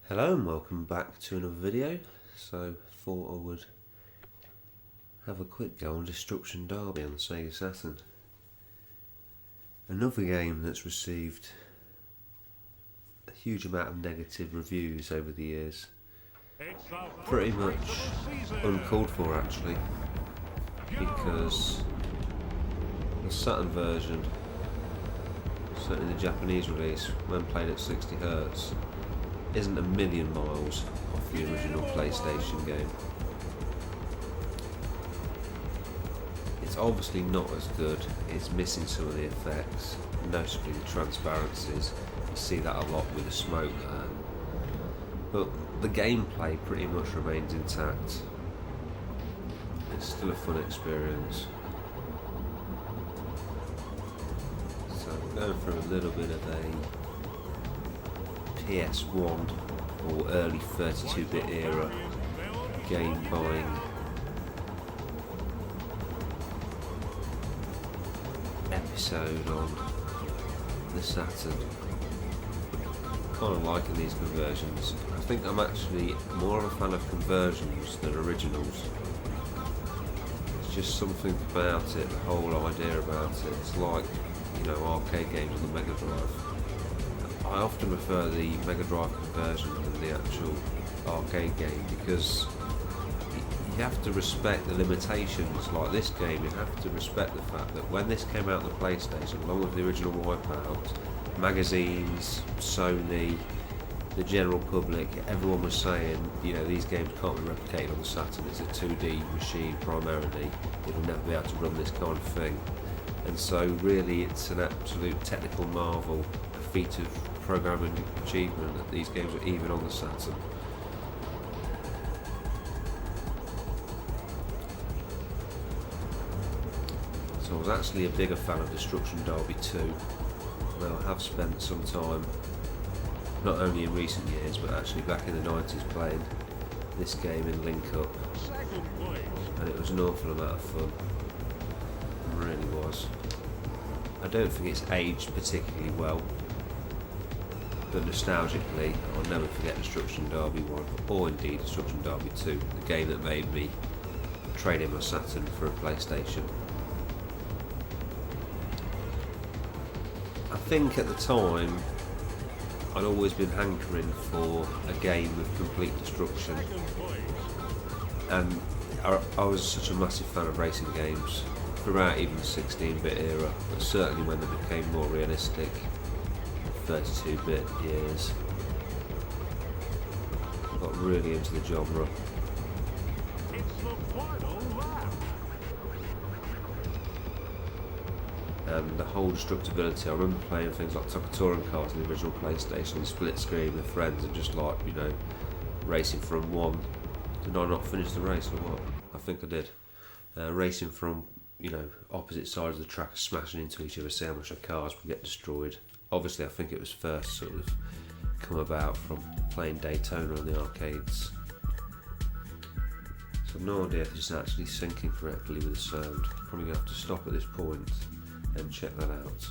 Hello and welcome back to another video. So thought I would have a quick go on Destruction Derby on the Sega Saturn. Another game that's received a huge amount of negative reviews over the years. Pretty much uncalled for actually, because the Saturn version, certainly the Japanese release, when played at 60Hz, isn't a million miles off the original PlayStation game. It's obviously not as good, it's missing some of the effects, notably the transparencies. You see that a lot with the smoke, but the gameplay pretty much remains intact. It's still a fun experience. So we're going through a little bit of a PS1 or early 32-bit era game buying episode on the Saturn. Kind of liking these conversions. I think I'm actually more of a fan of conversions than originals. It's just something about it, the whole idea about it. It's like, arcade games on the Mega Drive. I often prefer the Mega Drive conversion than the actual arcade game, because you have to respect the limitations. Like this game, you have to respect the fact that when this came out on the PlayStation, along with the original Wipeout, magazines, Sony, the general public, everyone was saying, these games can't be replicated on the Saturn, it's a 2D machine primarily, it'll never be able to run this kind of thing. And so really it's an absolute technical marvel, a feat of programming achievement that these games are even on the Saturn. So I was actually a bigger fan of Destruction Derby 2. Now I have spent some time, not only in recent years but actually back in the 90s, playing this game in Link Up, and it was an awful amount of fun. It really was. I don't think it's aged particularly well, but nostalgically I'll never forget Destruction Derby 1, or indeed Destruction Derby 2, the game that made me trade in my Saturn for a PlayStation. I think at the time I'd always been hankering for a game with complete destruction, and I was such a massive fan of racing games throughout even the 16-bit era, but certainly when they became more realistic, 32-bit years, I got really into the genre. And the whole destructibility, I remember playing things like Touring Cars in the original PlayStation, split screen with friends, and just racing from one. Did I not finish the race or what? I think I did. Racing from opposite sides of the track, smashing into each other, see how much our cars would get destroyed. Obviously I think it was first sort of come about from playing Daytona in the arcades. So I've no idea if it's actually syncing correctly with the sound. Probably going to have to stop at this point and check that out.